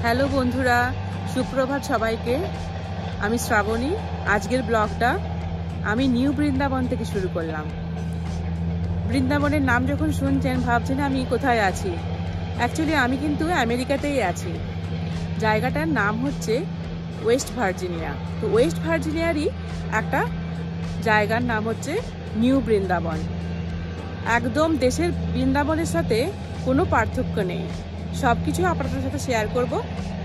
Hello বন্ধুরা, সুপ্রভাত সবাইকে। আমি শ্রাবণী। আজকের ব্লগটা আমি নিউ বৃন্দাবন থেকে শুরু করলাম। বৃন্দাবনের নাম যখন শুনছেন ভাবছেন আমি কোথায় আছি। অ্যাকচুয়ালি আমি কিন্তু আমেরিকাতেই আছি। জায়গাটার নাম হচ্ছে ওয়েস্ট ভার্জিনিয়া। তো ওয়েস্ট ভার্জিনিয়ারই একটা জায়গার নাম হচ্ছে নিউ বৃন্দাবন। একদম দেশের বৃন্দাবনের সাথে কোনো পার্থক্য নেই। সব কিছু আপনাদের সাথে শেয়ার করব।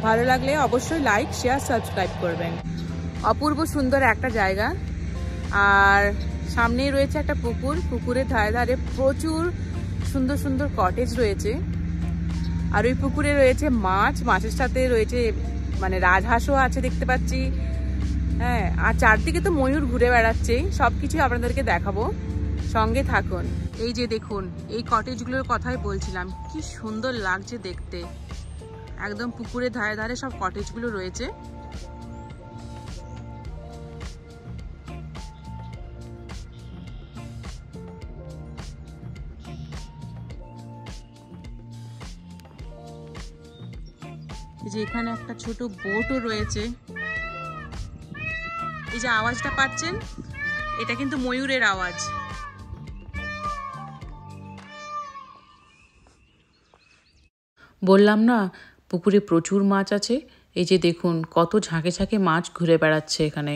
ভালো লাগলে অবশ্যই লাইক, শেয়ার, সাবস্ক্রাইব করবেন। অপূর্ব সুন্দর একটা জায়গা। আর সামনেই রয়েছে একটা পুকুর। পুকুরের ধারে ধারে প্রচুর সুন্দর সুন্দর কটেজ রয়েছে। আর ওই পুকুরে রয়েছে মাছ, মাছের সাথে রয়েছে মানে রাজহাঁসও আছে দেখতে পাচ্ছি। হ্যাঁ, আর চারদিকে তো ময়ূর ঘুরে বেড়াচ্ছে। সব কিছু আপনাদেরকে দেখাবো, সঙ্গে থাকুন। এই যে দেখুন, এই কটেজগুলোর কথাই বলছিলাম, কি সুন্দর লাগছে দেখতে। একদম পুকুরের ধারে ধারে সব কটেজগুলো রয়েছে। এই যে এখানে একটা ছোট বোটও রয়েছে। এই যে আওয়াজটা পাচ্ছেন, এটা কিন্তু ময়ূরের আওয়াজ। বললাম না পুকুরে প্রচুর মাছ আছে। এই যে দেখুন কত ঝাঁকে ঝাঁকে মাছ ঘুরে বেড়াচ্ছে এখানে।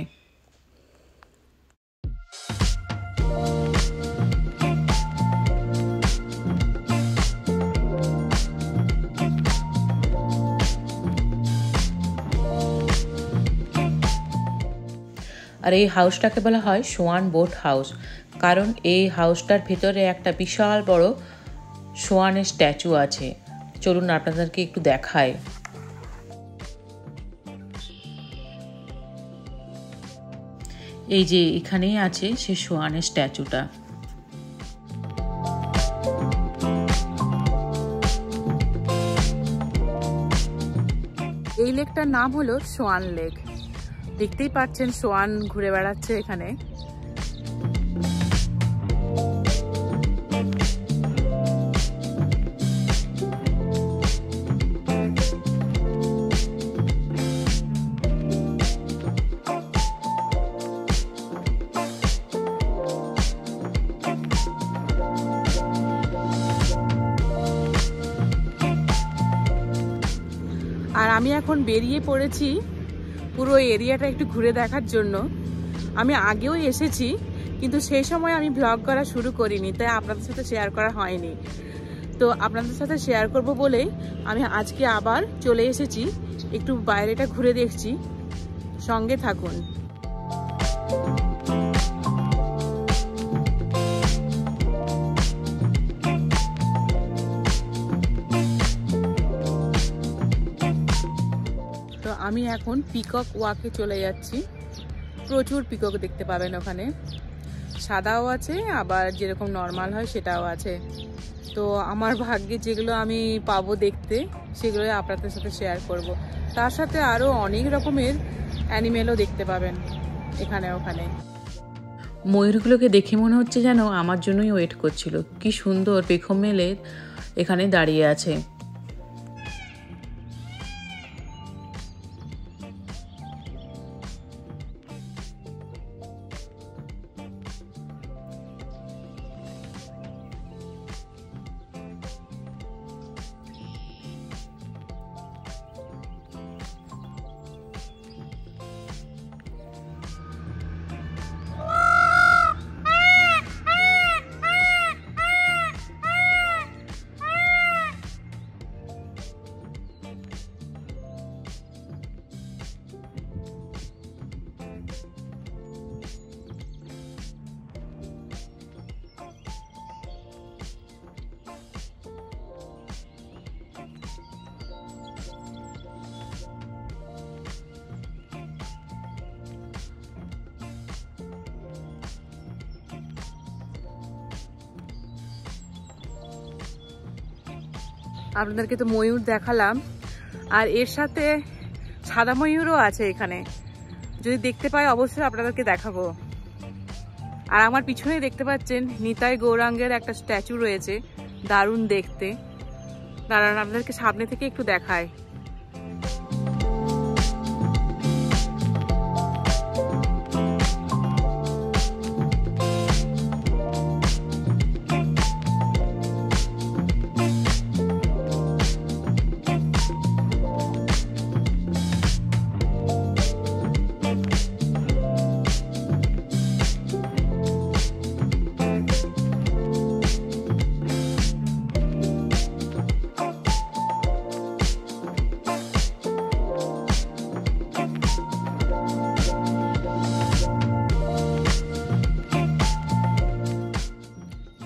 আর এই হাউসটাকে বলা হয় সোয়ান বোট হাউস, কারণ এই হাউসটার ভিতরে একটা বিশাল বড় সোয়ানের স্ট্যাচু আছে। চলুন আপনাদেরকে একটু দেখায়। এই যে এখানেই আছে সে সোয়ানের স্ট্যাচুটা। এই লেকটার নাম হলো সোয়ান লেক। দেখতেই পাচ্ছেন সোয়ান ঘুরে বেড়াচ্ছে এখানে। আর আমি এখন বেরিয়ে পড়েছি পুরো এরিয়াটা একটু ঘুরে দেখার জন্য। আমি আগেও এসেছি, কিন্তু সেই সময় আমি ব্লগ করা শুরু করিনি, তাই আপনাদের সাথে শেয়ার করা হয়নি। তো আপনাদের সাথে শেয়ার করব বলেই আমি আজকে আবার চলে এসেছি। একটু বাইরেটা ঘুরে দেখছি, সঙ্গে থাকুন। আমি এখন পিকক ওয়াকে চলে যাচ্ছি। প্রচুর পিকক দেখতে পাবেন ওখানে। সাদাও আছে, আবার যেরকম নর্মাল হয় সেটাও আছে। তো আমার ভাগ্যে যেগুলো আমি পাবো দেখতে, সেগুলো আপনাদের সাথে শেয়ার করব। তার সাথে আরও অনেক রকমের অ্যানিমেলও দেখতে পাবেন এখানে ওখানে। ময়ূরগুলোকে দেখে মনে হচ্ছে যেন আমার জন্যই ওয়েট করছিল। কি সুন্দর পেখম মেলে এখানে দাঁড়িয়ে আছে। আপনাদেরকে তো ময়ূর দেখালাম, আর এর সাথে সাদা ময়ূরও আছে এখানে। যদি দেখতে পাই অবশ্যই আপনাদেরকে দেখাবো। আর আমার পিছনে দেখতে পাচ্ছেন নিতাই গৌরাঙ্গের একটা স্ট্যাচু রয়েছে, দারুণ দেখতে। দাঁড়ান আপনাদেরকে সামনে থেকে একটু দেখায়।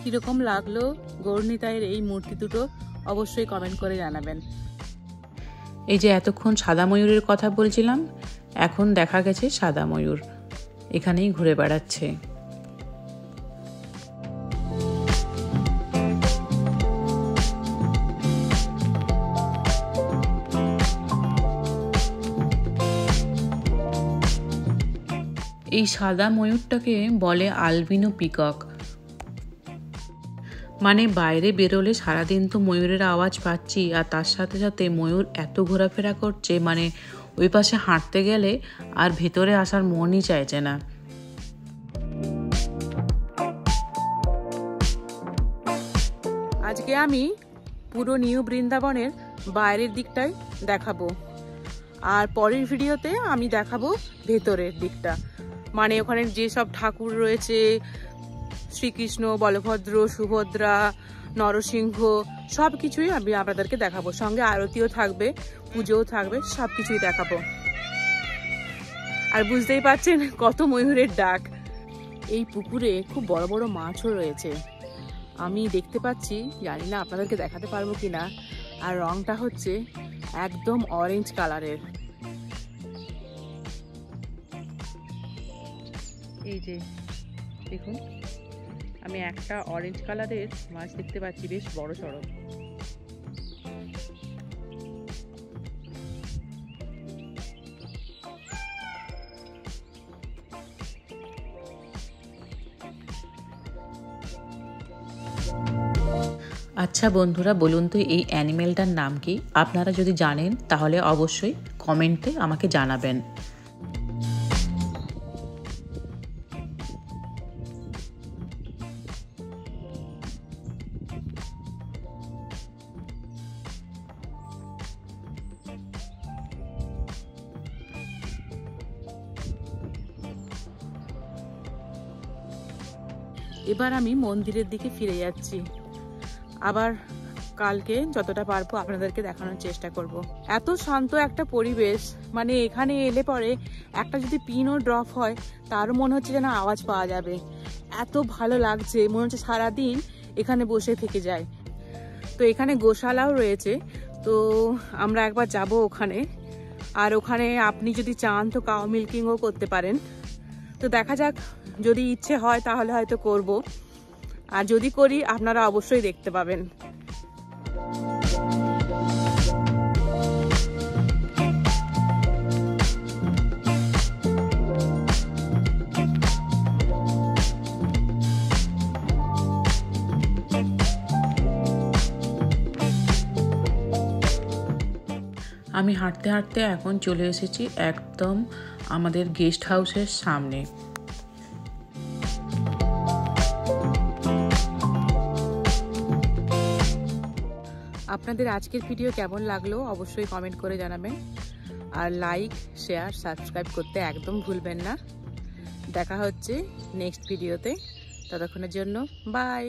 কীরকম লাগলো গৌরনীতায়ের এই মূর্তি দুটো অবশ্যই কমেন্ট করে জানাবেন। এই যে এতক্ষণ সাদা ময়ূরের কথা বলছিলাম, এখন দেখা গেছে সাদা ময়ূর এখানেই ঘুরে বেড়াচ্ছে। এই সাদা ময়ূরটাকে বলে আলবিনো পিকক। মানে বাইরে বেরোলে সারাদিন তো ময়ূরের আওয়াজ পাচ্ছি, আর তার সাথে সাথে ময়ূর এত ঘোরাফেরা করছে, মানে ওই পাশে হাঁটতে গেলে আর ভেতরে আসার মনই চাইছে না। আজকে আমি পুরো নিউ বৃন্দাবনের বাইরের দিকটাই দেখাবো, আর পরের ভিডিওতে আমি দেখাবো ভেতরের দিকটা। মানে ওখানে যেসব ঠাকুর রয়েছে, শ্রীকৃষ্ণ, বলভদ্র, সুভদ্রা, নরসিংহ, সব কিছুই আমি আপনাদেরকে দেখাবো। সঙ্গে আরতিও থাকবে, পুজোও থাকবে, সব কিছুই দেখাবো। আর বুঝতেই পারছেন কত ময়ূরের ডাক। এই পুকুরে খুব বড় বড় মাছও রয়েছে, আমি দেখতে পাচ্ছি, জানি না আপনাদেরকে দেখাতে পারবো কিনা। আর রংটা হচ্ছে একদম অরেঞ্জ কালারের। এই যে দেখুন, আমি একটা অরেঞ্জ কালারের মাছ দেখতে পাচ্ছি, বেশ বড় সড়ো। আচ্ছা বন্ধুরা, বলুন তো এই অ্যানিমেলটার নাম কি? আপনারা যদি জানেন তাহলে অবশ্যই কমেন্টে আমাকে জানাবেন। এবার আমি মন্দিরের দিকে ফিরে যাচ্ছি, আবার কালকে যতটা পারবো আপনাদেরকে দেখানোর চেষ্টা করব। এত শান্ত একটা পরিবেশ, মানে এখানে এলে পরে একটা যদি পিনও ড্রপ হয় তারও মনে হচ্ছে যেন আওয়াজ পাওয়া যাবে। এত ভালো লাগছে, মনে হচ্ছে সারাদিন এখানে বসে থেকে যায়। তো এখানে গোশালাও রয়েছে, তো আমরা একবার যাব ওখানে। আর ওখানে আপনি যদি চান তো কাউ মিল্কিংও করতে পারেন। তো দেখা যাক, যদি ইচ্ছে হয় তাহলে হয়তো করব, আর যদি করি আপনারা অবশ্যই দেখতে পাবেন। আমি হাঁটতে হাঁটতে এখন চলে এসেছি একদম আমাদের গেস্ট হাউসের সামনে। আপনাদের আজকের ভিডিও কেমন লাগলো অবশ্যই কমেন্ট করে জানাবেন, আর লাইক, শেয়ার, সাবস্ক্রাইব করতে একদম ভুলবেন না। দেখা হচ্ছে নেক্সট ভিডিওতে, ততক্ষণের জন্য বাই।